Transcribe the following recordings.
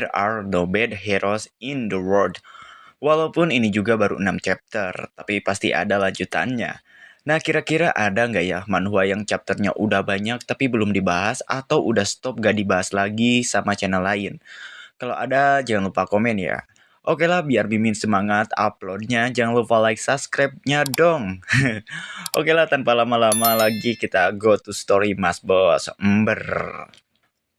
There are no bad heroes in the world. Walaupun ini juga baru 6 chapter, tapi pasti ada lanjutannya. Nah, kira-kira ada nggak ya manhwa yang chapternya udah banyak tapi belum dibahas atau udah stop gak dibahas lagi sama channel lain? Kalau ada, jangan lupa komen ya. Oke lah, biar Mimin semangat uploadnya, jangan lupa like, subscribe-nya dong. Oke lah, tanpa lama-lama lagi kita go to story Mas Bos.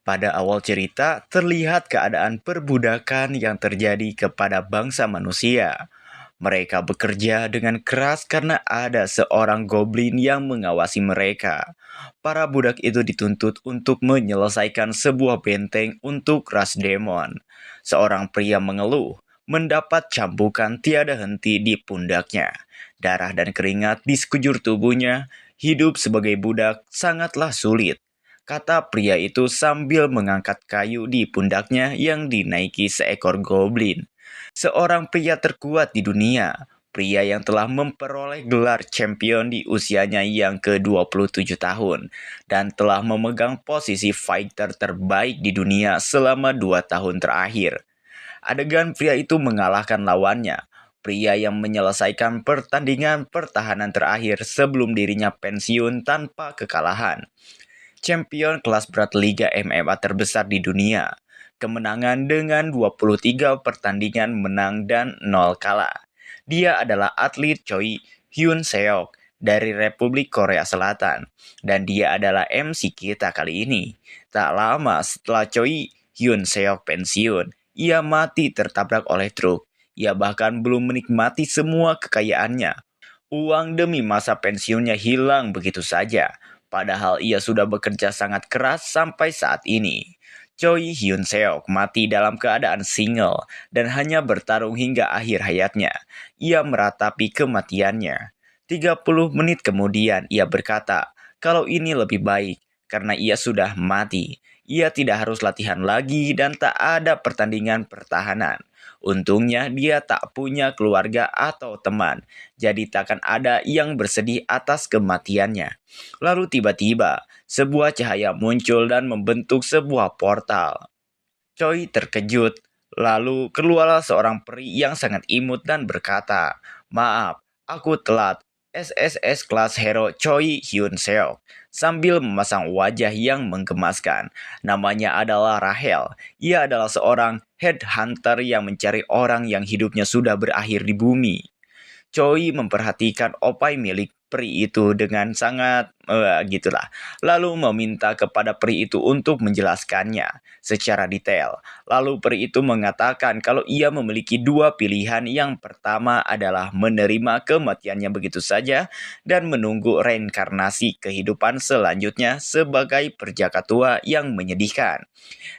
Pada awal cerita, terlihat keadaan perbudakan yang terjadi kepada bangsa manusia. Mereka bekerja dengan keras karena ada seorang goblin yang mengawasi mereka. Para budak itu dituntut untuk menyelesaikan sebuah benteng untuk ras demon. Seorang pria mengeluh, mendapat cambukan tiada henti di pundaknya. Darah dan keringat di sekujur tubuhnya, hidup sebagai budak sangatlah sulit, kata pria itu sambil mengangkat kayu di pundaknya yang dinaiki seekor goblin. Seorang pria terkuat di dunia, pria yang telah memperoleh gelar champion di usianya yang ke-27 tahun, dan telah memegang posisi fighter terbaik di dunia selama 2 tahun terakhir. Adegan pria itu mengalahkan lawannya, pria yang menyelesaikan pertandingan pertahanan terakhir sebelum dirinya pensiun tanpa kekalahan. Champion kelas berat Liga MMA terbesar di dunia. Kemenangan dengan 23 pertandingan menang dan 0 kalah. Dia adalah atlet Choi Hyun Seok dari Republik Korea Selatan. Dan dia adalah MC kita kali ini. Tak lama setelah Choi Hyun Seok pensiun, ia mati tertabrak oleh truk. Ia bahkan belum menikmati semua kekayaannya. Uang demi masa pensiunnya hilang begitu saja, padahal ia sudah bekerja sangat keras sampai saat ini. Choi Hyun Seok mati dalam keadaan single dan hanya bertarung hingga akhir hayatnya. Ia meratapi kematiannya. 30 menit kemudian ia berkata, kalau ini lebih baik karena ia sudah mati. Ia tidak harus latihan lagi dan tak ada pertandingan pertahanan. Untungnya dia tak punya keluarga atau teman, jadi takkan ada yang bersedih atas kematiannya. Lalu tiba-tiba, sebuah cahaya muncul dan membentuk sebuah portal. Choi terkejut, lalu keluarlah seorang peri yang sangat imut dan berkata, "Maaf, aku telat. SSS kelas hero Choi Hyun Seok." Sambil memasang wajah yang menggemaskan. Namanya adalah Rahel. Ia adalah seorang headhunter yang mencari orang yang hidupnya sudah berakhir di bumi. Choi memperhatikan opai milik peri itu dengan sangat gitulah. Lalu meminta kepada peri itu untuk menjelaskannya secara detail. Lalu peri itu mengatakan kalau ia memiliki dua pilihan. Yang pertama adalah menerima kematiannya begitu saja dan menunggu reinkarnasi kehidupan selanjutnya sebagai perjaka tua yang menyedihkan.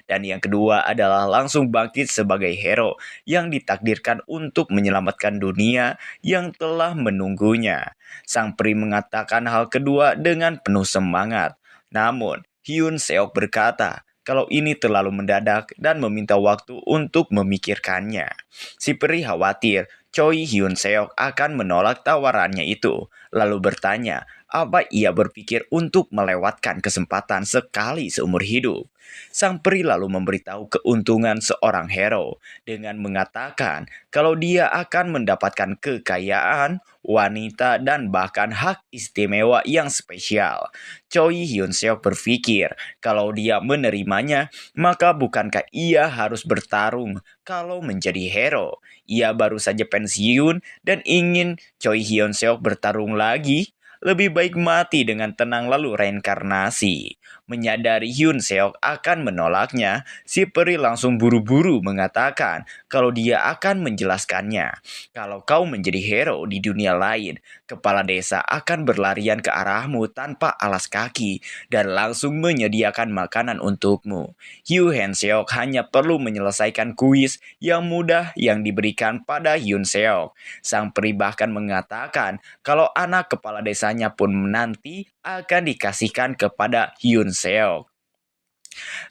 Dan yang kedua adalah langsung bangkit sebagai hero yang ditakdirkan untuk menyelamatkan dunia yang telah menunggunya. Sang peri mengatakan hal kedua dengan penuh semangat. Namun, Hyun Seok berkata kalau ini terlalu mendadak dan meminta waktu untuk memikirkannya. Si peri khawatir Choi Hyun Seok akan menolak tawarannya itu, lalu bertanya apa ia berpikir untuk melewatkan kesempatan sekali seumur hidup. Sang peri lalu memberitahu keuntungan seorang hero dengan mengatakan kalau dia akan mendapatkan kekayaan, wanita, dan bahkan hak istimewa yang spesial. Choi Hyun Seok berpikir kalau dia menerimanya, maka bukankah ia harus bertarung kalau menjadi hero? Ia baru saja pensiun dan ingin Choi Hyun Seok bertarung lagi. Lebih baik mati dengan tenang lalu reinkarnasi. Menyadari Hyun Seok akan menolaknya, si peri langsung buru-buru mengatakan kalau dia akan menjelaskannya. Kalau kau menjadi hero di dunia lain, kepala desa akan berlarian ke arahmu tanpa alas kaki dan langsung menyediakan makanan untukmu. Hyun Seok hanya perlu menyelesaikan kuis yang mudah yang diberikan pada Hyun Seok. Sang peri bahkan mengatakan kalau anak kepala desanya pun nanti akan dikasihkan kepada Hyun Seok.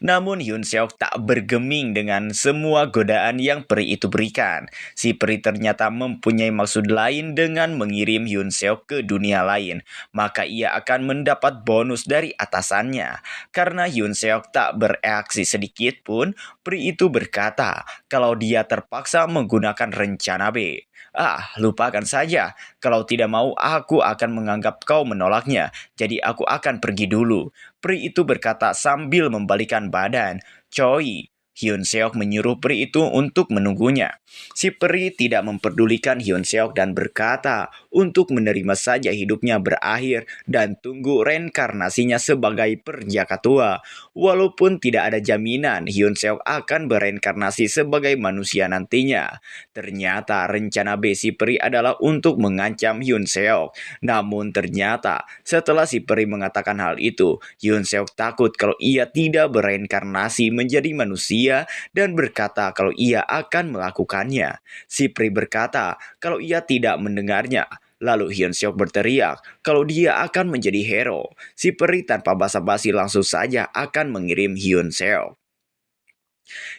Namun Hyun Seok tak bergeming dengan semua godaan yang peri itu berikan. Si peri ternyata mempunyai maksud lain dengan mengirim Hyun Seok ke dunia lain. Maka ia akan mendapat bonus dari atasannya. Karena Hyun Seok tak bereaksi sedikit pun, peri itu berkata kalau dia terpaksa menggunakan rencana B. Ah, lupakan saja. Kalau tidak mau, aku akan menganggap kau menolaknya. Jadi aku akan pergi dulu. Peri itu berkata sambil membalikan badan. Choi, Hyun Seok menyuruh peri itu untuk menunggunya. Si peri tidak memperdulikan Hyun Seok dan berkata untuk menerima saja hidupnya berakhir dan tunggu reinkarnasinya sebagai perjaka tua. Walaupun tidak ada jaminan Hyun Seok akan bereinkarnasi sebagai manusia nantinya. Ternyata rencana B si peri adalah untuk mengancam Hyun Seok. Namun ternyata setelah si peri mengatakan hal itu, Hyun Seok takut kalau ia tidak bereinkarnasi menjadi manusia dan berkata kalau ia akan melakukannya. Si peri berkata kalau ia tidak mendengarnya. Lalu Hyun Seok berteriak kalau dia akan menjadi hero. Si peri tanpa basa-basi langsung saja akan mengirim Hyun Seok.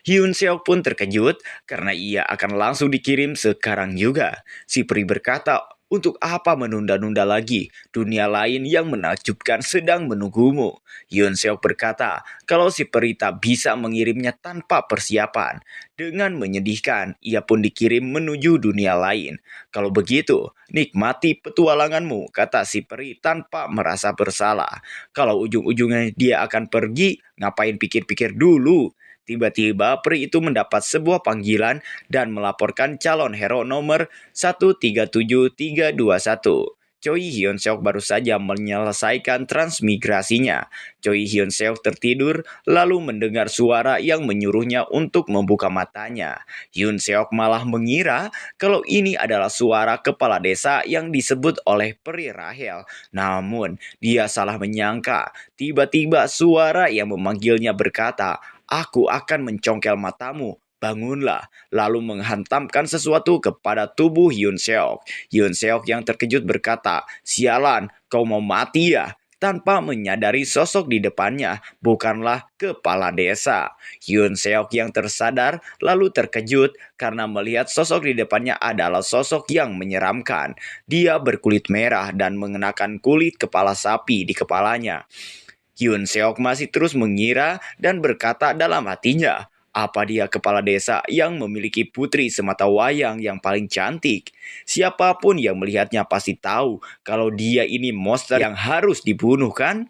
Hyun Seok pun terkejut karena ia akan langsung dikirim sekarang juga. Si peri berkata, untuk apa menunda-nunda lagi? Dunia lain yang menakjubkan sedang menunggumu. Hyun Seok berkata, kalau si peri tak bisa mengirimnya tanpa persiapan. Dengan menyedihkan, ia pun dikirim menuju dunia lain. Kalau begitu, nikmati petualanganmu, kata si peri tanpa merasa bersalah. Kalau ujung-ujungnya dia akan pergi, ngapain pikir-pikir dulu? Tiba-tiba peri itu mendapat sebuah panggilan dan melaporkan calon hero nomor 137321. Choi Hyun Seok baru saja menyelesaikan transmigrasinya. Choi Hyun Seok tertidur lalu mendengar suara yang menyuruhnya untuk membuka matanya. Hyun Seok malah mengira kalau ini adalah suara kepala desa yang disebut oleh peri Rahel. Namun dia salah menyangka. Tiba-tiba suara yang memanggilnya berkata, aku akan mencongkel matamu. Bangunlah, lalu menghantamkan sesuatu kepada tubuh Hyun Seok. Hyun Seok yang terkejut berkata, sialan, kau mau mati ya? Tanpa menyadari sosok di depannya bukanlah kepala desa. Hyun Seok yang tersadar lalu terkejut karena melihat sosok di depannya adalah sosok yang menyeramkan. Dia berkulit merah dan mengenakan kulit kepala sapi di kepalanya. Hyun Seok masih terus mengira dan berkata dalam hatinya, apa dia kepala desa yang memiliki putri semata wayang yang paling cantik? Siapapun yang melihatnya pasti tahu kalau dia ini monster yang harus dibunuh kan?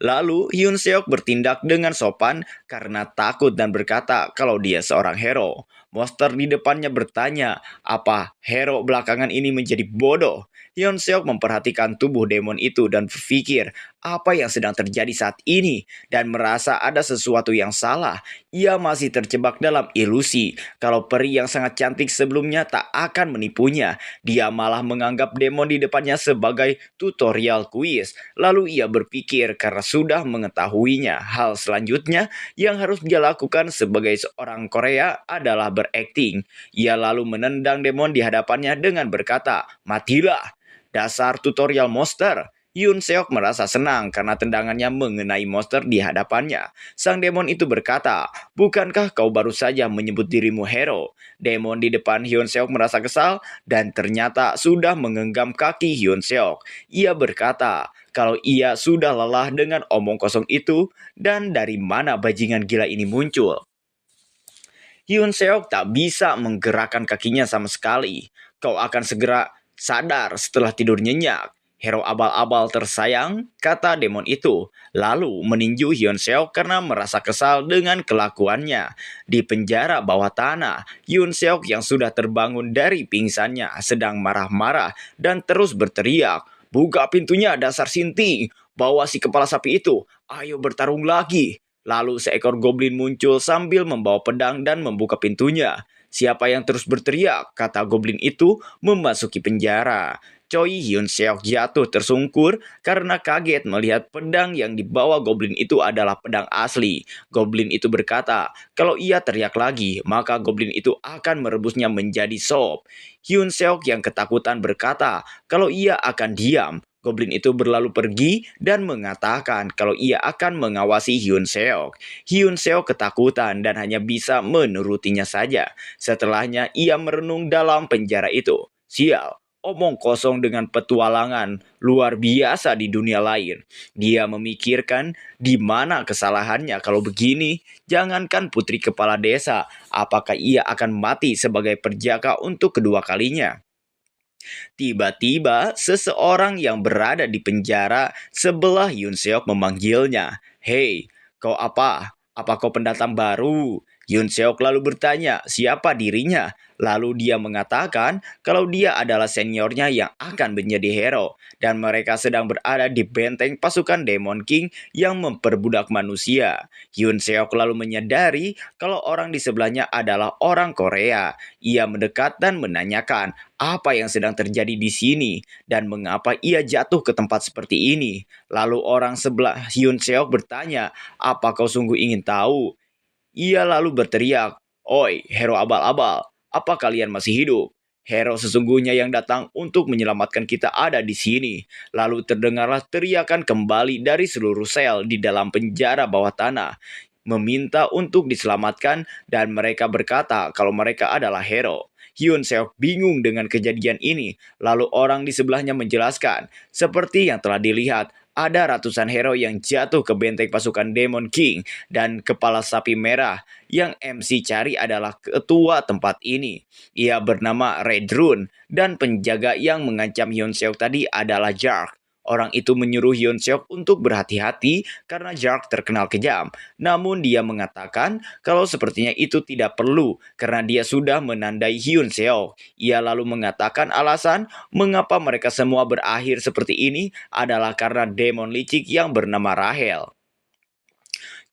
Lalu Hyun Seok bertindak dengan sopan karena takut dan berkata kalau dia seorang hero. Monster di depannya bertanya, apa hero belakangan ini menjadi bodoh? Hyun Seok memperhatikan tubuh demon itu dan berpikir apa yang sedang terjadi saat ini dan merasa ada sesuatu yang salah. Ia masih terjebak dalam ilusi kalau peri yang sangat cantik sebelumnya tak akan menipunya. Dia malah menganggap demon di depannya sebagai tutorial kuis. Lalu ia berpikir karena sudah mengetahuinya, hal selanjutnya yang harus dia lakukan sebagai seorang Korea adalah berakting. Ia lalu menendang demon di hadapannya dengan berkata, matilah, dasar tutorial monster. Hyun Seok merasa senang karena tendangannya mengenai monster di hadapannya. Sang demon itu berkata, bukankah kau baru saja menyebut dirimu hero? Demon di depan Hyun Seok merasa kesal dan ternyata sudah menggenggam kaki Hyun Seok. Ia berkata, kalau ia sudah lelah dengan omong kosong itu dan dari mana bajingan gila ini muncul. Hyun Seok tak bisa menggerakkan kakinya sama sekali. Kau akan segera sadar setelah tidur nyenyak. Hero abal-abal tersayang, kata demon itu. Lalu meninju Hyun Seok karena merasa kesal dengan kelakuannya. Di penjara bawah tanah, Hyun Seok yang sudah terbangun dari pingsannya sedang marah-marah dan terus berteriak. Buka pintunya dasar Sinti, bawa si kepala sapi itu, ayo bertarung lagi. Lalu seekor goblin muncul sambil membawa pedang dan membuka pintunya. Siapa yang terus berteriak? Kata goblin itu memasuki penjara. Choi Hyun Seok jatuh tersungkur karena kaget melihat pedang yang dibawa goblin itu adalah pedang asli. Goblin itu berkata, kalau ia teriak lagi, maka goblin itu akan merebusnya menjadi sop. Hyun Seok yang ketakutan berkata, kalau ia akan diam, Goblin itu berlalu pergi dan mengatakan kalau ia akan mengawasi Hyun Seok. Hyun Seok ketakutan dan hanya bisa menurutinya saja. Setelahnya ia merenung dalam penjara itu. Sial, omong kosong dengan petualangan luar biasa di dunia lain. Dia memikirkan di mana kesalahannya kalau begini. Jangankan putri kepala desa, apakah ia akan mati sebagai perjaka untuk kedua kalinya? Tiba-tiba, seseorang yang berada di penjara sebelah Yoon Seok memanggilnya. Hei, kau apa? Apa kau pendatang baru? Yoon Seok lalu bertanya siapa dirinya. Lalu dia mengatakan kalau dia adalah seniornya yang akan menjadi hero. Dan mereka sedang berada di benteng pasukan Demon King yang memperbudak manusia. Yoon Seok lalu menyadari kalau orang di sebelahnya adalah orang Korea. Ia mendekat dan menanyakan apa yang sedang terjadi di sini dan mengapa ia jatuh ke tempat seperti ini. Lalu orang sebelah Hyun Seok bertanya, apa kau sungguh ingin tahu? Ia lalu berteriak, oi, hero abal-abal, apa kalian masih hidup? Hero sesungguhnya yang datang untuk menyelamatkan kita ada di sini. Lalu terdengarlah teriakan kembali dari seluruh sel di dalam penjara bawah tanah, meminta untuk diselamatkan dan mereka berkata kalau mereka adalah hero. Hyun Seok bingung dengan kejadian ini. Lalu orang di sebelahnya menjelaskan, seperti yang telah dilihat, ada ratusan hero yang jatuh ke benteng pasukan Demon King dan kepala sapi merah yang MC cari adalah ketua tempat ini. Ia bernama Red Rune dan penjaga yang mengancam Hyun Seok tadi adalah Jark. Orang itu menyuruh Hyun Seok untuk berhati-hati karena Jark terkenal kejam. Namun dia mengatakan kalau sepertinya itu tidak perlu karena dia sudah menandai Hyun Seok. Ia lalu mengatakan alasan mengapa mereka semua berakhir seperti ini adalah karena demon licik yang bernama Rahel.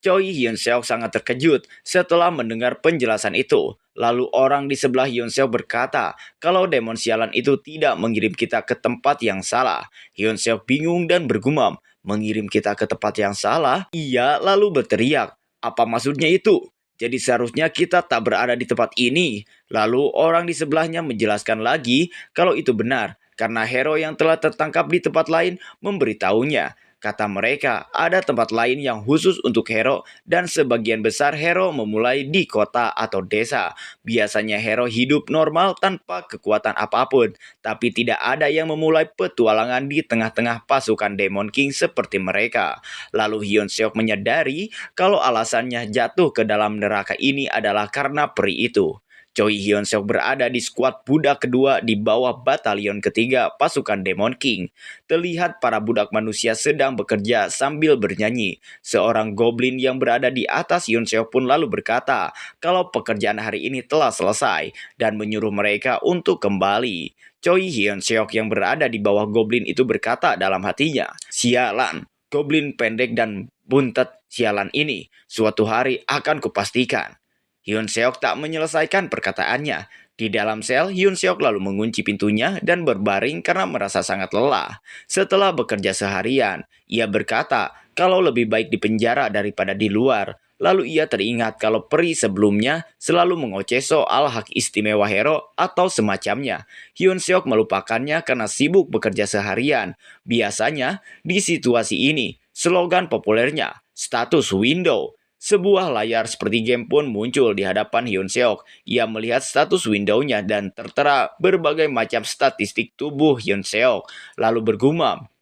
Choi Hyun Seok sangat terkejut setelah mendengar penjelasan itu. Lalu orang di sebelah Hyun Seok berkata kalau demon sialan itu tidak mengirim kita ke tempat yang salah. Hyun Seok bingung dan bergumam, mengirim kita ke tempat yang salah? Ia lalu berteriak, apa maksudnya itu? Jadi seharusnya kita tak berada di tempat ini. Lalu orang di sebelahnya menjelaskan lagi kalau itu benar karena hero yang telah tertangkap di tempat lain memberitahunya. Kata mereka, ada tempat lain yang khusus untuk hero dan sebagian besar hero memulai di kota atau desa. Biasanya hero hidup normal tanpa kekuatan apapun, tapi tidak ada yang memulai petualangan di tengah-tengah pasukan Demon King seperti mereka. Lalu Hyun Seok menyadari kalau alasannya jatuh ke dalam neraka ini adalah karena peri itu. Choi Hyun Seok berada di skuad budak kedua di bawah batalion ketiga pasukan Demon King. Terlihat para budak manusia sedang bekerja sambil bernyanyi. Seorang goblin yang berada di atas Hyun Seok pun lalu berkata kalau pekerjaan hari ini telah selesai dan menyuruh mereka untuk kembali. Choi Hyun Seok yang berada di bawah goblin itu berkata dalam hatinya, sialan, goblin pendek dan buntet sialan ini suatu hari akan kupastikan. Hyun Seok tak menyelesaikan perkataannya. Di dalam sel, Hyun Seok lalu mengunci pintunya dan berbaring karena merasa sangat lelah. Setelah bekerja seharian, ia berkata kalau lebih baik di penjara daripada di luar. Lalu ia teringat kalau peri sebelumnya selalu mengoceh soal hak istimewa hero atau semacamnya. Hyun Seok melupakannya karena sibuk bekerja seharian. Biasanya, di situasi ini, slogan populernya, status window. Sebuah layar seperti game pun muncul di hadapan Hyun Seok. Ia melihat status window-nya dan tertera berbagai macam statistik tubuh Hyun Seok. Lalu bergumam,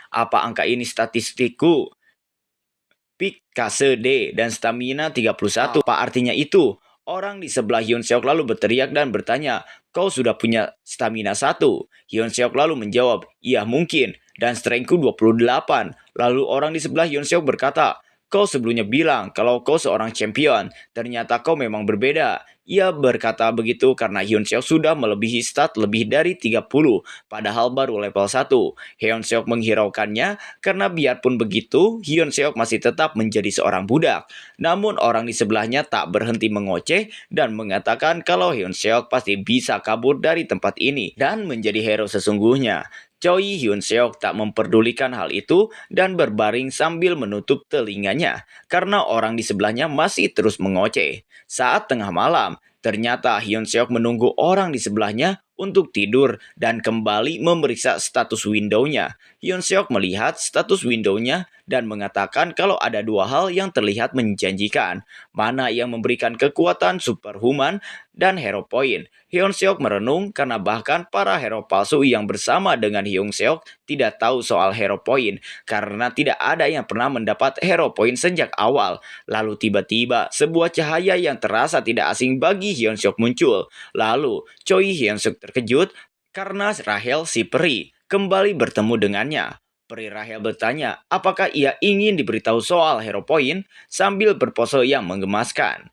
apa angka ini statistikku? Peak KCD dan stamina 31. Apa artinya itu? Orang di sebelah Hyun Seok lalu berteriak dan bertanya, kau sudah punya stamina 1? Hyun Seok lalu menjawab, iya mungkin, dan strengthku 28. Lalu orang di sebelah Hyun Seok berkata, kau sebelumnya bilang kalau kau seorang champion, ternyata kau memang berbeda. Ia berkata begitu karena Hyun Seok sudah melebihi stat lebih dari 30, padahal baru level 1. Hyun Seok menghiraukannya karena biarpun begitu, Hyun Seok masih tetap menjadi seorang budak. Namun orang di sebelahnya tak berhenti mengoceh dan mengatakan kalau Hyun Seok pasti bisa kabur dari tempat ini dan menjadi hero sesungguhnya. Choi Hyun Seok tak memperdulikan hal itu dan berbaring sambil menutup telinganya karena orang di sebelahnya masih terus mengoceh. Saat tengah malam, ternyata Hyun Seok menunggu orang di sebelahnya untuk tidur dan kembali memeriksa status windownya. Hyun Seok melihat status windownya dan mengatakan kalau ada dua hal yang terlihat menjanjikan, mana yang memberikan kekuatan superhuman dan hero point. Hyun Seok merenung karena bahkan para hero palsu yang bersama dengan Hyun Seok tidak tahu soal hero point karena tidak ada yang pernah mendapat hero point sejak awal. Lalu tiba-tiba sebuah cahaya yang terasa tidak asing bagi Hyun Seok muncul. Lalu Choi Hyun Suk terkejut karena Rahel si peri kembali bertemu dengannya. Peri Rahel bertanya apakah ia ingin diberitahu soal hero point sambil berpose yang menggemaskan.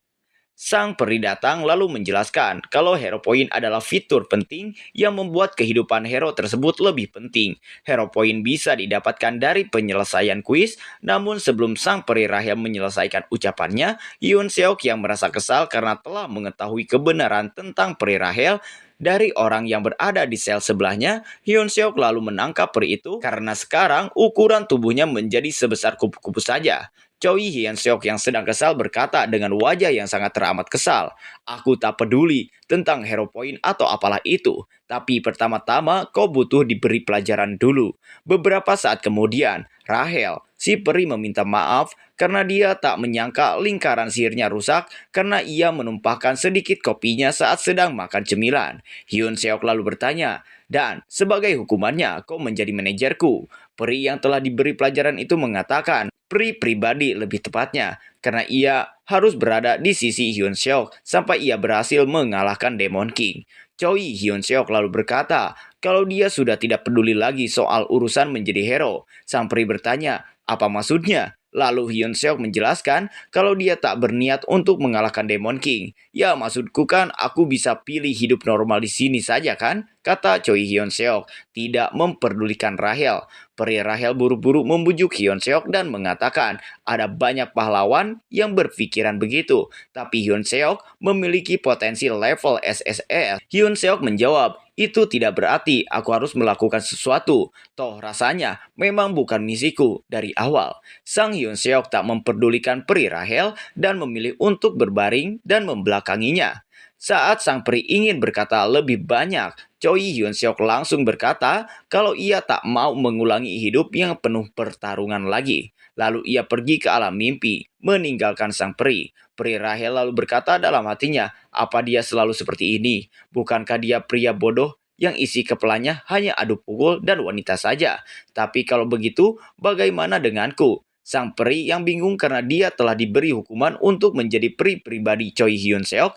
Sang peri datang lalu menjelaskan kalau hero point adalah fitur penting yang membuat kehidupan hero tersebut lebih penting. Hero point bisa didapatkan dari penyelesaian kuis, namun sebelum sang peri Rahel menyelesaikan ucapannya, Yoon Seok yang merasa kesal karena telah mengetahui kebenaran tentang peri Rahel dari orang yang berada di sel sebelahnya. Hyun Seok lalu menangkap peri itu karena sekarang ukuran tubuhnya menjadi sebesar kupu-kupu saja. Choi Hyun Seok yang sedang kesal berkata dengan wajah yang sangat teramat kesal, "Aku tak peduli tentang hero point atau apalah itu, tapi pertama-tama kau butuh diberi pelajaran dulu." Beberapa saat kemudian, Rahel, si peri meminta maaf karena dia tak menyangka lingkaran sihirnya rusak karena ia menumpahkan sedikit kopinya saat sedang makan cemilan. Hyun Seok lalu bertanya, "Dan sebagai hukumannya kau menjadi manajerku." Peri yang telah diberi pelajaran itu mengatakan, peri pribadi lebih tepatnya, karena ia harus berada di sisi Hyun Seok sampai ia berhasil mengalahkan Demon King. Choi Hyun Seok lalu berkata kalau dia sudah tidak peduli lagi soal urusan menjadi hero. Sang peri bertanya, apa maksudnya? Lalu Hyun Seok menjelaskan kalau dia tak berniat untuk mengalahkan Demon King. "Ya, maksudku kan aku bisa pilih hidup normal di sini saja kan?" kata Choi Hyun Seok, tidak memperdulikan Rahel. Peri Rahel buru-buru membujuk Hyun Seok dan mengatakan ada banyak pahlawan yang berpikiran begitu, tapi Hyun Seok memiliki potensi level SSS. Hyun Seok menjawab, "Itu tidak berarti aku harus melakukan sesuatu. Toh rasanya memang bukan misiku dari awal." Sang Hyun Seok tak memperdulikan peri Rahel dan memilih untuk berbaring dan membelakanginya. Saat sang peri ingin berkata lebih banyak, Choi Hyun Seok langsung berkata kalau ia tak mau mengulangi hidup yang penuh pertarungan lagi. Lalu ia pergi ke alam mimpi, meninggalkan sang peri. Peri Rahel lalu berkata dalam hatinya, apa dia selalu seperti ini? Bukankah dia pria bodoh yang isi kepalanya hanya adu pukul dan wanita saja? Tapi kalau begitu, bagaimana denganku? Sang peri yang bingung karena dia telah diberi hukuman untuk menjadi peri pribadi Choi Hyun Seok.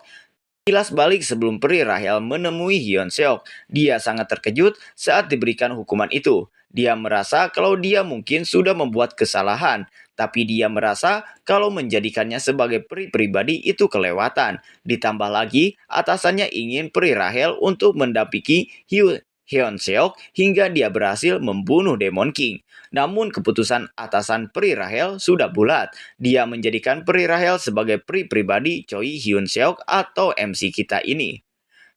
Kilas balik sebelum peri Rahel menemui Hyun Seok. Dia sangat terkejut saat diberikan hukuman itu. Dia merasa kalau dia mungkin sudah membuat kesalahan, tapi dia merasa kalau menjadikannya sebagai peri pribadi itu kelewatan. Ditambah lagi, atasannya ingin peri Rahel untuk mendampingi Hyun Seok hingga dia berhasil membunuh Demon King. Namun keputusan atasan peri Rahel sudah bulat. Dia menjadikan peri Rahel sebagai peri pribadi Choi Hyun Seok atau MC kita ini.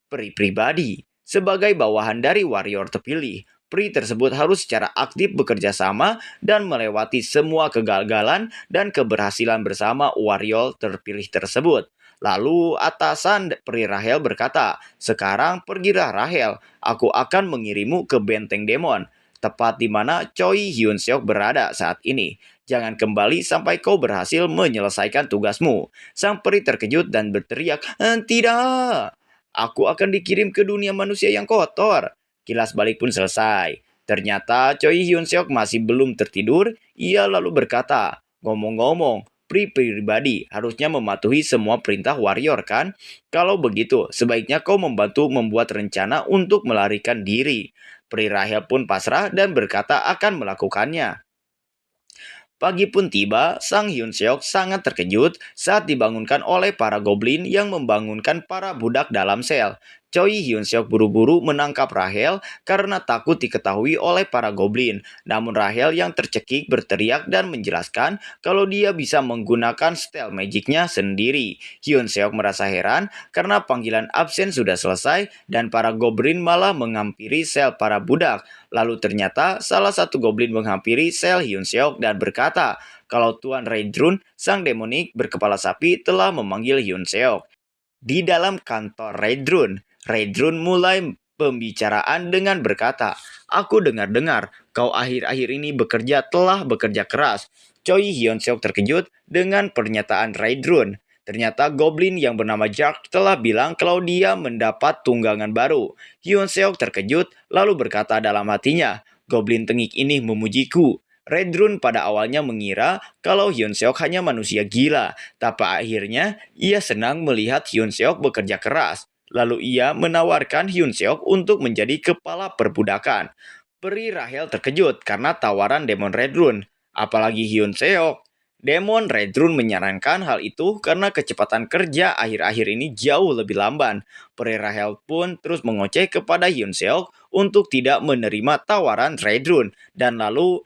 Peri pribadi. Sebagai bawahan dari warrior terpilih, peri tersebut harus secara aktif bekerja sama dan melewati semua kegagalan dan keberhasilan bersama warrior terpilih tersebut. Lalu atasan peri Rahel berkata, "Sekarang pergilah Rahel, aku akan mengirimmu ke benteng demon, tepat di mana Choi Hyun Seok berada saat ini. Jangan kembali sampai kau berhasil menyelesaikan tugasmu." Sang peri terkejut dan berteriak, "Tidak! Aku akan dikirim ke dunia manusia yang kotor." Kilas balik pun selesai. Ternyata Choi Hyun Seok masih belum tertidur. Ia lalu berkata, "Ngomong-ngomong, peri pribadi harusnya mematuhi semua perintah warrior kan? Kalau begitu, sebaiknya kau membantu membuat rencana untuk melarikan diri." Peri Rahel pun pasrah dan berkata akan melakukannya. Pagi pun tiba, Sang Hyun Seok sangat terkejut saat dibangunkan oleh para goblin yang membangunkan para budak dalam sel. Choi Hyun Seok buru-buru menangkap Rahel karena takut diketahui oleh para goblin. Namun Rahel yang tercekik berteriak dan menjelaskan kalau dia bisa menggunakan style magicnya sendiri. Hyun Seok merasa heran karena panggilan absen sudah selesai dan para goblin malah menghampiri sel para budak. Lalu ternyata salah satu goblin menghampiri sel Hyun Seok dan berkata kalau Tuan Redrun, sang demonik berkepala sapi, telah memanggil Hyun Seok. Di dalam kantor Redrun mulai pembicaraan dengan berkata, "Aku dengar-dengar kau akhir-akhir ini telah bekerja keras." Choi Hyun Seok terkejut dengan pernyataan Raedrun. Ternyata goblin yang bernama Jack telah bilang kalau dia mendapat tunggangan baru. Hyun Seok terkejut lalu berkata dalam hatinya, "Goblin tengik ini memujiku." Redrun pada awalnya mengira kalau Hyun Seok hanya manusia gila, tapi akhirnya ia senang melihat Hyun Seok bekerja keras. Lalu ia menawarkan Hyun Seok untuk menjadi kepala perbudakan. Peri Rahel terkejut karena tawaran Demon Redrun, apalagi Hyun Seok. Demon Redrun menyarankan hal itu karena kecepatan kerja akhir-akhir ini jauh lebih lamban. Peri Rahel pun terus mengoceh kepada Hyun Seok untuk tidak menerima tawaran Redrun dan lalu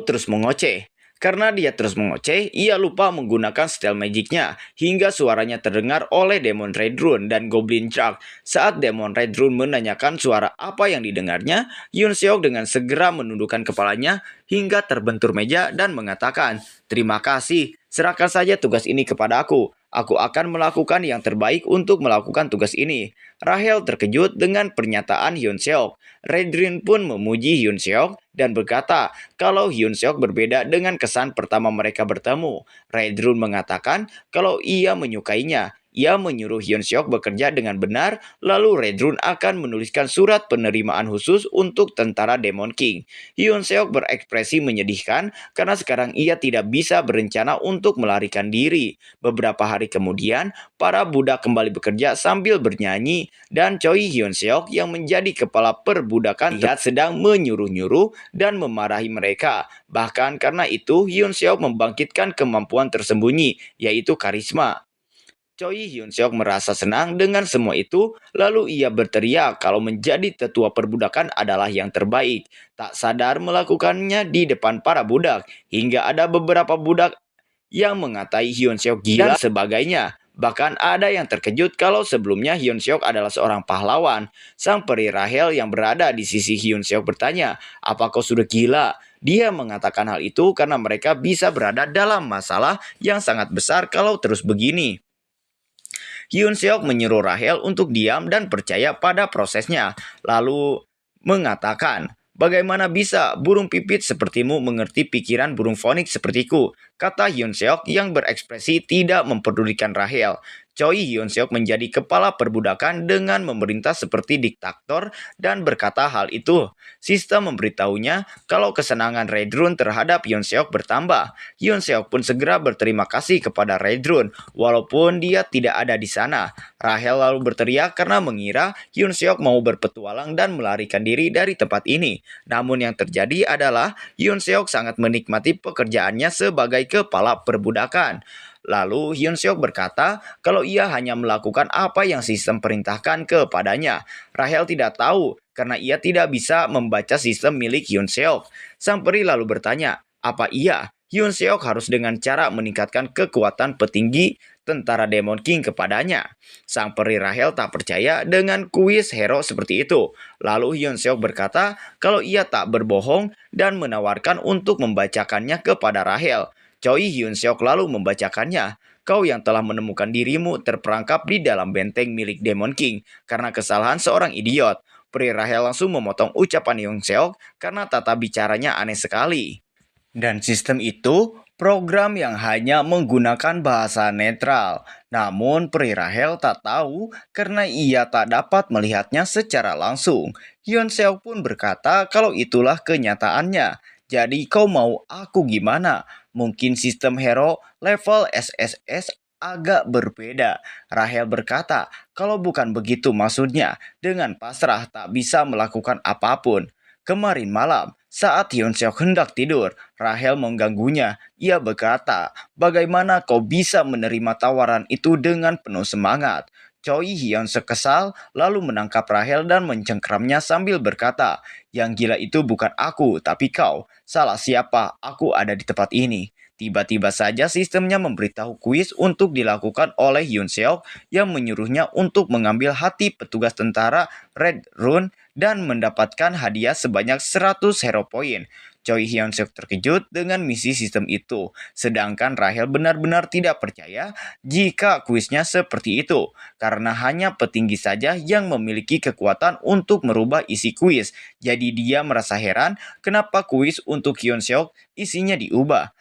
terus mengoceh. Karena dia terus mengoceh, ia lupa menggunakan style magicnya, hingga suaranya terdengar oleh Demon Redrun dan Goblin Jack. Saat Demon Redrun menanyakan suara apa yang didengarnya, Hyun Seok dengan segera menundukkan kepalanya hingga terbentur meja dan mengatakan, "Terima kasih, serahkan saja tugas ini kepada aku. Aku akan melakukan yang terbaik untuk melakukan tugas ini." Rahel terkejut dengan pernyataan Hyun Seok. Redrin pun memuji Hyun Seok dan berkata kalau Hyun Seok berbeda dengan kesan pertama mereka bertemu. Redrun mengatakan kalau ia menyukainya. Ia menyuruh Hyun Seok bekerja dengan benar, lalu Redrun akan menuliskan surat penerimaan khusus untuk tentara Demon King. Hyun Seok berekspresi menyedihkan karena sekarang ia tidak bisa berencana untuk melarikan diri. Beberapa hari kemudian, para budak kembali bekerja sambil bernyanyi dan Choi Hyun Seok yang menjadi kepala perbudakan terlihat sedang menyuruh-nyuruh dan memarahi mereka. Bahkan karena itu, Hyun Seok membangkitkan kemampuan tersembunyi, yaitu karisma. Choi Hyun Seok merasa senang dengan semua itu, lalu ia berteriak kalau menjadi tetua perbudakan adalah yang terbaik. Tak sadar melakukannya di depan para budak, hingga ada beberapa budak yang mengatai Hyun Seok gila dan sebagainya. Bahkan ada yang terkejut kalau sebelumnya Hyun Seok adalah seorang pahlawan. Sang peri Rahel yang berada di sisi Hyun Seok bertanya, "Apa kau sudah gila?" Dia mengatakan hal itu karena mereka bisa berada dalam masalah yang sangat besar kalau terus begini. Hyun Seok menyuruh Rahel untuk diam dan percaya pada prosesnya, lalu mengatakan, "Bagaimana bisa burung pipit sepertimu mengerti pikiran burung fonik sepertiku?" Kata Hyun Seok yang berekspresi tidak memperdulikan Rahel. Choi Hyun Seok menjadi kepala perbudakan dengan memerintah seperti diktator dan berkata hal itu. Sistem memberitahunya kalau kesenangan Redrun terhadap Hyun Seok bertambah. Hyun Seok pun segera berterima kasih kepada Redrun walaupun dia tidak ada di sana. Rahel lalu berteriak karena mengira Hyun Seok mau berpetualang dan melarikan diri dari tempat ini. Namun yang terjadi adalah Hyun Seok sangat menikmati pekerjaannya sebagai kepala perbudakan. Lalu Hyun Seok berkata kalau ia hanya melakukan apa yang sistem perintahkan kepadanya. Rahel tidak tahu karena ia tidak bisa membaca sistem milik Hyun Seok. Sang peri lalu bertanya, apa iya Hyun Seok harus dengan cara meningkatkan kekuatan petinggi tentara Demon King kepadanya? Sang peri Rahel tak percaya dengan kuis hero seperti itu. Lalu Hyun Seok berkata kalau ia tak berbohong dan menawarkan untuk membacakannya kepada Rahel. Choi Hyun Seok lalu membacakannya. "Kau yang telah menemukan dirimu terperangkap di dalam benteng milik Demon King karena kesalahan seorang idiot." Peri Rahel langsung memotong ucapan Hyun Seok karena tata bicaranya aneh sekali. Dan sistem itu program yang hanya menggunakan bahasa netral. Namun Peri Rahel tak tahu karena ia tak dapat melihatnya secara langsung. Hyun Seok pun berkata kalau itulah kenyataannya. "Jadi kau mau aku gimana? Mungkin sistem hero level SSS agak berbeda." Rahel berkata, "Kalau bukan begitu maksudnya, dengan pasrah tak bisa melakukan apapun." Kemarin malam, saat Hyun Seok hendak tidur, Rahel mengganggunya. Ia berkata, "Bagaimana kau bisa menerima tawaran itu dengan penuh semangat?" Choi Hyun Seok kesal, lalu menangkap Rahel dan mencengkramnya sambil berkata, "Yang gila itu bukan aku, tapi kau. Salah siapa? Aku ada di tempat ini." Tiba-tiba saja sistemnya memberitahu kuis untuk dilakukan oleh Hyun Seok yang menyuruhnya untuk mengambil hati petugas tentara Red Rune dan mendapatkan hadiah sebanyak 100 hero point. Choi Hyun Suk terkejut dengan misi sistem itu, sedangkan Rahel benar-benar tidak percaya jika kuisnya seperti itu, karena hanya petinggi saja yang memiliki kekuatan untuk merubah isi kuis. Jadi dia merasa heran kenapa kuis untuk Hyun Suk isinya diubah.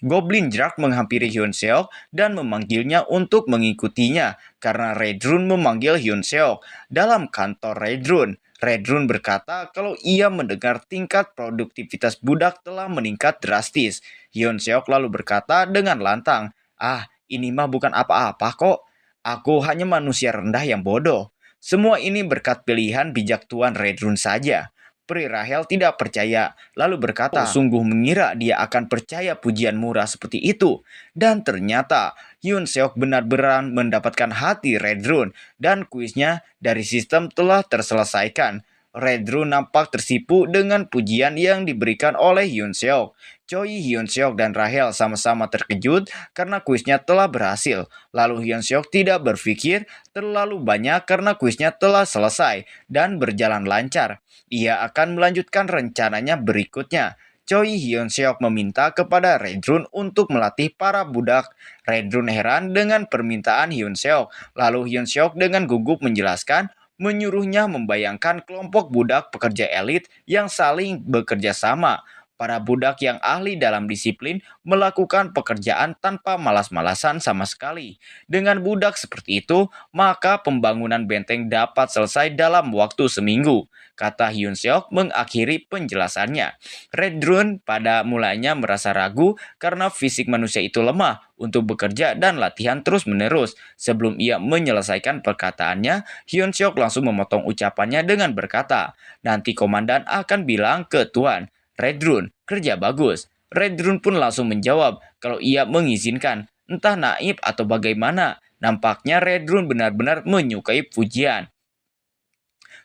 Goblin Jack menghampiri Hyun Seok dan memanggilnya untuk mengikutinya karena Redrun memanggil Hyun Seok dalam kantor Redrun. Redrun berkata kalau ia mendengar tingkat produktivitas budak telah meningkat drastis. Hyun Seok lalu berkata dengan lantang, "Ah, ini mah bukan apa-apa kok. Aku hanya manusia rendah yang bodoh. Semua ini berkat pilihan bijak Tuan Redrun saja." Pri Rahel tidak percaya, lalu berkata, sungguh mengira dia akan percaya pujian murah seperti itu. Dan ternyata, Hyun Seok benar-benar mendapatkan hati Redrun, dan kuisnya dari sistem telah terselesaikan. Redrun nampak tersipu dengan pujian yang diberikan oleh Hyun Seok. Choi, Hyun Seok, dan Rahel sama-sama terkejut karena kuisnya telah berhasil. Lalu Hyun Seok tidak berpikir terlalu banyak karena kuisnya telah selesai dan berjalan lancar. Ia akan melanjutkan rencananya berikutnya. Choi Hyun Seok meminta kepada Redrun untuk melatih para budak. Redrun heran dengan permintaan Hyun Seok. Lalu Hyun Seok dengan gugup menjelaskan, menyuruhnya membayangkan kelompok budak pekerja elit yang saling bekerja sama. Para budak yang ahli dalam disiplin melakukan pekerjaan tanpa malas-malasan sama sekali. Dengan budak seperti itu, maka pembangunan benteng dapat selesai dalam waktu seminggu, kata Hyun Seok mengakhiri penjelasannya. Redrun pada mulanya merasa ragu karena fisik manusia itu lemah untuk bekerja dan latihan terus-menerus. Sebelum ia menyelesaikan perkataannya, Hyun Seok langsung memotong ucapannya dengan berkata, "Nanti komandan akan bilang ke Tuan, Redrun, kerja bagus." Redrun pun langsung menjawab kalau ia mengizinkan, entah naib atau bagaimana. Nampaknya Redrun benar-benar menyukai pujian.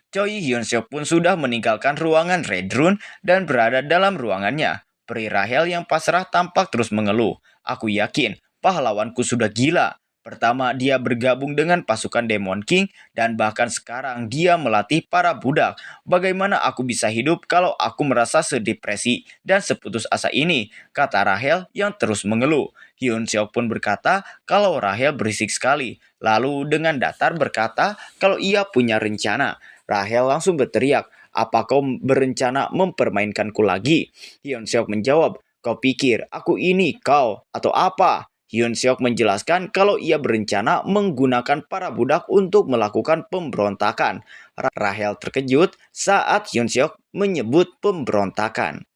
Choi Hyun Seok pun sudah meninggalkan ruangan Redrun dan berada dalam ruangannya. Pri Rahel yang pasrah tampak terus mengeluh. "Aku yakin pahlawanku sudah gila. Pertama, dia bergabung dengan pasukan Demon King dan bahkan sekarang dia melatih para budak. Bagaimana aku bisa hidup kalau aku merasa sedepresi dan seputus asa ini?" kata Rahel yang terus mengeluh. Hyun Seok pun berkata kalau Rahel berisik sekali. Lalu dengan datar berkata kalau ia punya rencana. Rahel langsung berteriak, "Apa kau berencana mempermainkanku lagi?" Hyun Seok menjawab, "Kau pikir aku ini kau atau apa?" Hyun Seok menjelaskan kalau ia berencana menggunakan para budak untuk melakukan pemberontakan. Rahel terkejut saat Hyun Seok menyebut pemberontakan.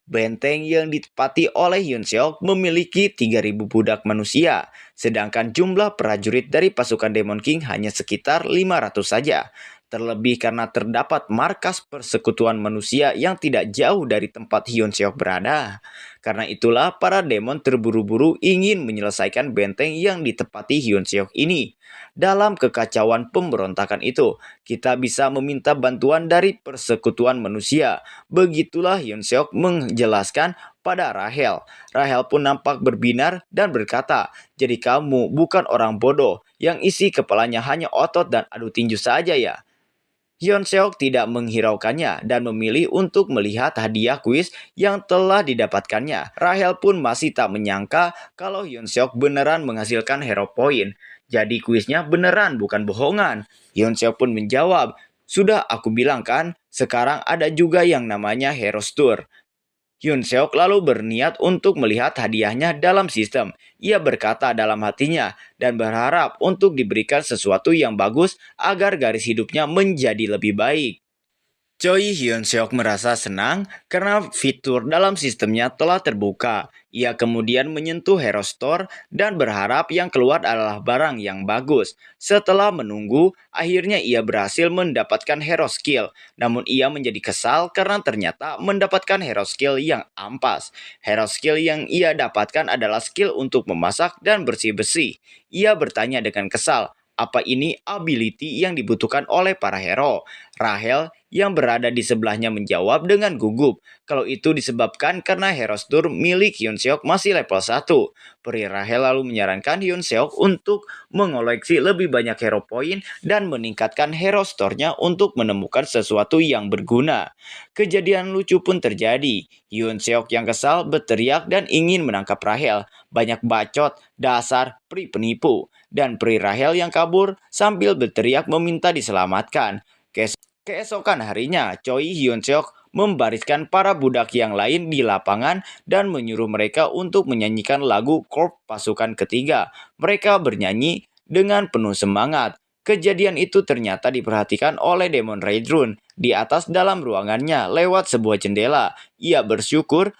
Benteng yang ditempati oleh Hyun Seok memiliki 3.000 budak manusia, sedangkan jumlah prajurit dari pasukan Demon King hanya sekitar 500 saja. Terlebih karena terdapat markas persekutuan manusia yang tidak jauh dari tempat Hyun Seok berada. Karena itulah para demon terburu-buru ingin menyelesaikan benteng yang ditempati Hyun Seok ini. Dalam kekacauan pemberontakan itu, kita bisa meminta bantuan dari persekutuan manusia. Begitulah Hyun Seok menjelaskan pada Rahel. Rahel pun nampak berbinar dan berkata, "Jadi kamu bukan orang bodoh yang isi kepalanya hanya otot dan adu tinju saja ya?" Hyun Seok tidak menghiraukannya dan memilih untuk melihat hadiah kuis yang telah didapatkannya. Rahel pun masih tak menyangka kalau Hyun Seok beneran menghasilkan hero point. Jadi kuisnya beneran bukan bohongan. Hyun Seok pun menjawab, "Sudah aku bilang kan, sekarang ada juga yang namanya Heroes Tour." Hyun Seok lalu berniat untuk melihat hadiahnya dalam sistem. Ia berkata dalam hatinya dan berharap untuk diberikan sesuatu yang bagus agar garis hidupnya menjadi lebih baik. Choi Hyun Seok merasa senang karena fitur dalam sistemnya telah terbuka. Ia kemudian menyentuh Hero Store dan berharap yang keluar adalah barang yang bagus. Setelah menunggu, akhirnya ia berhasil mendapatkan Hero Skill. Namun ia menjadi kesal karena ternyata mendapatkan Hero Skill yang ampas. Hero Skill yang ia dapatkan adalah skill untuk memasak dan bersih-bersih. Ia bertanya dengan kesal, apa ini ability yang dibutuhkan oleh para hero? Rahel yang berada di sebelahnya menjawab dengan gugup kalau itu disebabkan karena Hero Store milik Hyun Seok masih level 1. Peri Rahel lalu menyarankan Hyun Seok untuk mengoleksi lebih banyak hero point dan meningkatkan Hero Store-nya untuk menemukan sesuatu yang berguna. Kejadian lucu pun terjadi. Hyun Seok yang kesal berteriak dan ingin menangkap Rahel. Banyak bacot, dasar, pri penipu. Dan Peri Rahel yang kabur sambil berteriak meminta diselamatkan. Keesokan harinya, Choi Hyun Seok membariskan para budak yang lain di lapangan dan menyuruh mereka untuk menyanyikan lagu Corps Pasukan Ketiga. Mereka bernyanyi dengan penuh semangat. Kejadian itu ternyata diperhatikan oleh Demon Raedrun di atas dalam ruangannya lewat sebuah jendela. Ia bersyukur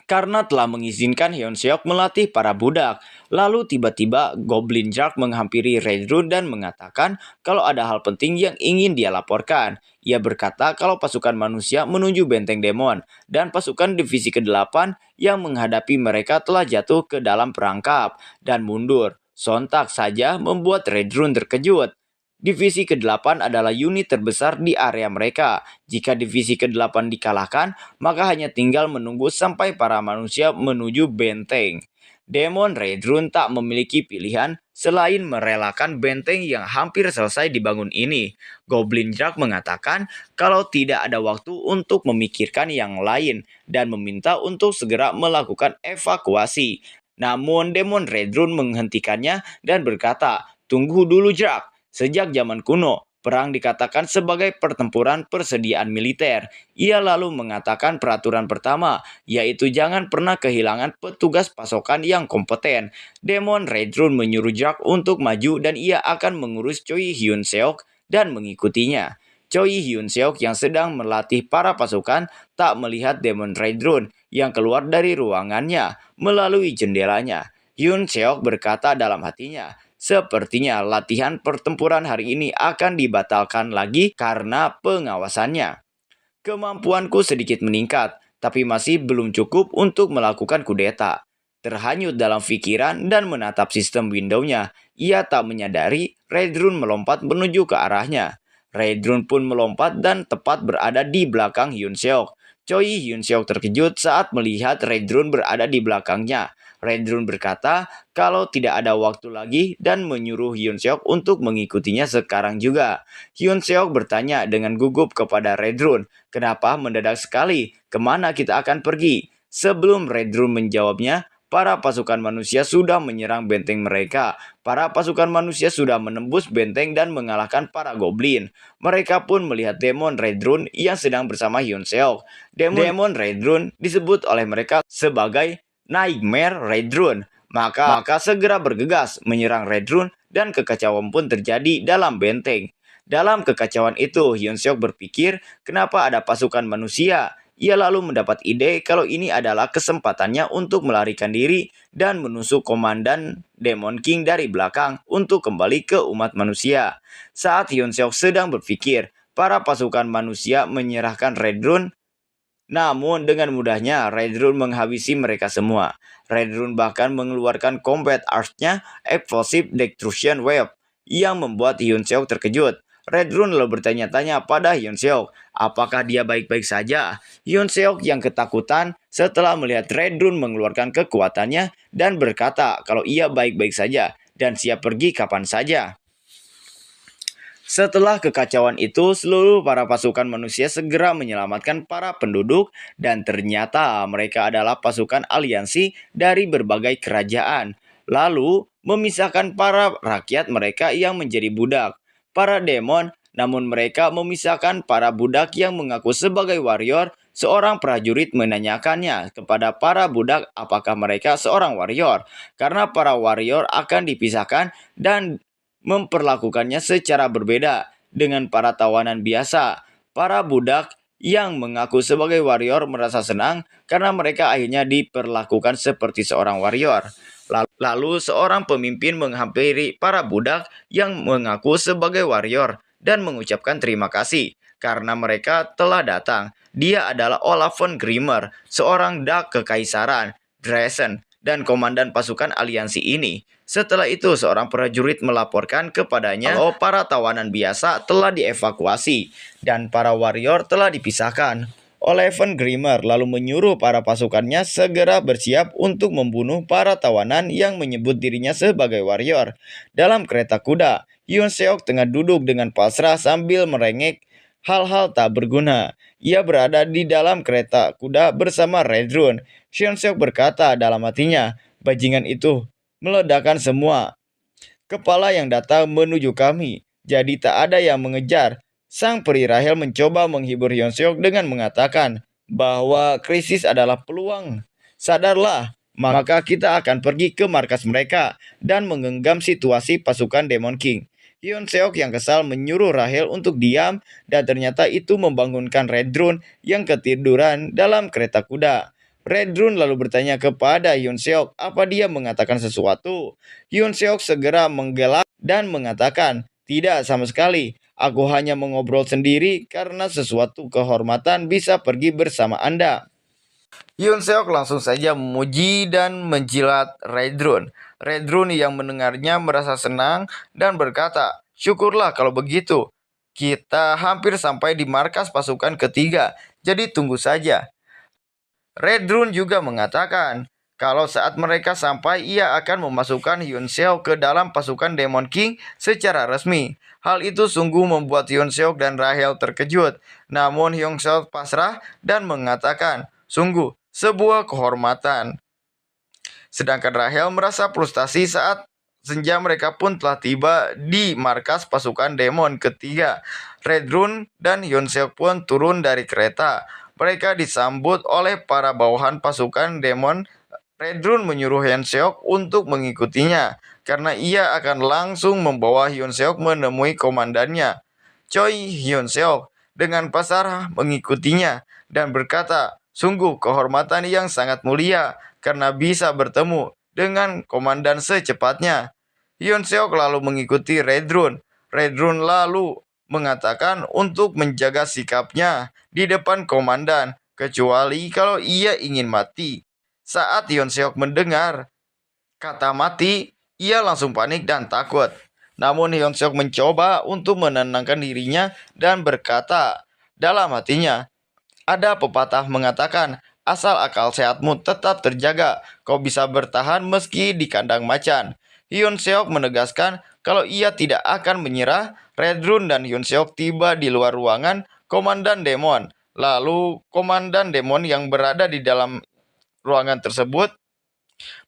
karena telah mengizinkan Hyun Seok melatih para budak. Lalu tiba-tiba Goblin Shark menghampiri Raedrun dan mengatakan kalau ada hal penting yang ingin dia laporkan. Ia berkata kalau pasukan manusia menuju benteng demon dan pasukan divisi ke-8 yang menghadapi mereka telah jatuh ke dalam perangkap dan mundur. Sontak saja membuat Raedrun terkejut. Divisi ke-8 adalah unit terbesar di area mereka. Jika divisi ke-8 dikalahkan, maka hanya tinggal menunggu sampai para manusia menuju benteng. Demon Raedrun tak memiliki pilihan selain merelakan benteng yang hampir selesai dibangun ini. Goblin Shark mengatakan kalau tidak ada waktu untuk memikirkan yang lain dan meminta untuk segera melakukan evakuasi. Namun Demon Raedrun menghentikannya dan berkata, "Tunggu dulu Shark. Sejak zaman kuno, perang dikatakan sebagai pertempuran persediaan militer." Ia lalu mengatakan peraturan pertama, yaitu jangan pernah kehilangan petugas pasokan yang kompeten. Demon Raedrun menyuruh Jack untuk maju dan ia akan mengurus Choi Hyun Seok dan mengikutinya. Choi Hyun Seok yang sedang melatih para pasukan tak melihat Demon Raedrun yang keluar dari ruangannya melalui jendelanya. Hyun Seok berkata dalam hatinya, "Sepertinya latihan pertempuran hari ini akan dibatalkan lagi karena pengawasannya. Kemampuanku sedikit meningkat, tapi masih belum cukup untuk melakukan kudeta." Terhanyut dalam pikiran dan menatap sistem Windows-nya, ia tak menyadari Raedrun melompat menuju ke arahnya. Raedrun pun melompat dan tepat berada di belakang Hyun Seok. Choi Hyun Seok terkejut saat melihat Raedrun berada di belakangnya. Raedrun berkata kalau tidak ada waktu lagi dan menyuruh Hyun Seok untuk mengikutinya sekarang juga. Hyun Seok bertanya dengan gugup kepada Raedrun, "Kenapa mendadak sekali? Kemana kita akan pergi?" Sebelum Raedrun menjawabnya, para pasukan manusia sudah menyerang benteng mereka. Para pasukan manusia sudah menembus benteng dan mengalahkan para goblin. Mereka pun melihat Demon Raedrun yang sedang bersama Hyun Seok. Demon Raedrun disebut oleh mereka sebagai Nightmare Raedrun. Maka segera bergegas menyerang Raedrun dan kekacauan pun terjadi dalam benteng. Dalam kekacauan itu, Hyun Seok berpikir kenapa ada pasukan manusia. Ia lalu mendapat ide kalau ini adalah kesempatannya untuk melarikan diri dan menusuk komandan Demon King dari belakang untuk kembali ke umat manusia. Saat Hyun Seok sedang berpikir, para pasukan manusia menyerahkan Raedrun. Namun dengan mudahnya Raedrun menghabisi mereka semua. Raedrun bahkan mengeluarkan combat art-nya Explosive Destruction Wave yang membuat Hyun Seok terkejut. Raedrun lalu bertanya-tanya pada Hyun Seok, apakah dia baik-baik saja? Hyun Seok yang ketakutan setelah melihat Raedrun mengeluarkan kekuatannya dan berkata kalau ia baik-baik saja dan siap pergi kapan saja. Setelah kekacauan itu, seluruh para pasukan manusia segera menyelamatkan para penduduk dan ternyata mereka adalah pasukan aliansi dari berbagai kerajaan. Lalu, memisahkan para rakyat mereka yang menjadi budak. Para demon, namun mereka memisahkan para budak yang mengaku sebagai warrior. Seorang prajurit menanyakannya kepada para budak apakah mereka seorang warrior. Karena para warrior akan dipisahkan dan memperlakukannya secara berbeda dengan para tawanan biasa. Para budak yang mengaku sebagai warrior merasa senang karena mereka akhirnya diperlakukan seperti seorang warrior. Lalu seorang pemimpin menghampiri para budak yang mengaku sebagai warrior dan mengucapkan terima kasih karena mereka telah datang. Dia adalah Olaf von Grimmer, seorang dak kekaisaran Dresden dan komandan pasukan aliansi ini. Setelah itu, seorang prajurit melaporkan kepadanya kalau para tawanan biasa telah dievakuasi dan para warrior telah dipisahkan. Oleven Grimmer lalu menyuruh para pasukannya segera bersiap untuk membunuh para tawanan yang menyebut dirinya sebagai warrior. Dalam kereta kuda, Hyun Seok tengah duduk dengan pasrah sambil merengek hal-hal tak berguna. Ia berada di dalam kereta kuda bersama Redrun. Hyun Seok berkata dalam hatinya, bajingan itu meledakkan semua kepala yang datang menuju kami. Jadi tak ada yang mengejar. Sang peri Rahel mencoba menghibur Hyun Seok dengan mengatakan bahwa krisis adalah peluang. Sadarlah, maka kita akan pergi ke markas mereka dan menggenggam situasi pasukan Demon King. Hyun Seok yang kesal menyuruh Rahel untuk diam dan ternyata itu membangunkan Redrun yang ketiduran dalam kereta kuda. Redrun lalu bertanya kepada Hyun Seok apa dia mengatakan sesuatu. Hyun Seok segera menggelak dan mengatakan, tidak sama sekali. Aku hanya mengobrol sendiri karena sesuatu kehormatan bisa pergi bersama Anda. Hyun Seok langsung saja memuji dan menjilat Redrun. Redrun yang mendengarnya merasa senang dan berkata, syukurlah kalau begitu. Kita hampir sampai di markas pasukan ketiga, jadi tunggu saja. Redrun juga mengatakan, kalau saat mereka sampai, ia akan memasukkan Hyun Seok ke dalam pasukan Demon King secara resmi. Hal itu sungguh membuat Hyun Seok dan Rahel terkejut. Namun Hyun Seok pasrah dan mengatakan, sungguh sebuah kehormatan. Sedangkan Rahel merasa frustasi saat senja mereka pun telah tiba di markas pasukan Demon ketiga. Redrun dan Hyun Seok pun turun dari kereta. Mereka disambut oleh para bawahan pasukan Demon. Redrun menyuruh Hyun Seok untuk mengikutinya, karena ia akan langsung membawa Hyun Seok menemui komandannya. Choi Hyun Seok dengan pasrah mengikutinya dan berkata, sungguh kehormatan yang sangat mulia karena bisa bertemu dengan komandan secepatnya. Hyun Seok lalu mengikuti Redrun. Redrun lalu mengatakan untuk menjaga sikapnya di depan komandan, kecuali kalau ia ingin mati. Saat Hyun Seok mendengar kata mati, ia langsung panik dan takut. Namun Hyun Seok mencoba untuk menenangkan dirinya dan berkata dalam hatinya, ada pepatah mengatakan, asal akal sehatmu tetap terjaga, kau bisa bertahan meski di kandang macan. Hyun Seok menegaskan kalau ia tidak akan menyerah. Redrun dan Hyun Seok tiba di luar ruangan Komandan Demon. Lalu Komandan Demon yang berada di dalam ruangan tersebut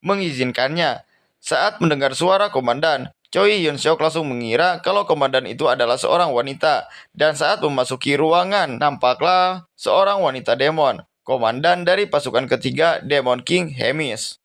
mengizinkannya. Saat mendengar suara komandan, Choi Hyun Seok langsung mengira kalau komandan itu adalah seorang wanita. Dan saat memasuki ruangan, nampaklah seorang wanita demon, komandan dari pasukan ketiga Demon King Hemis.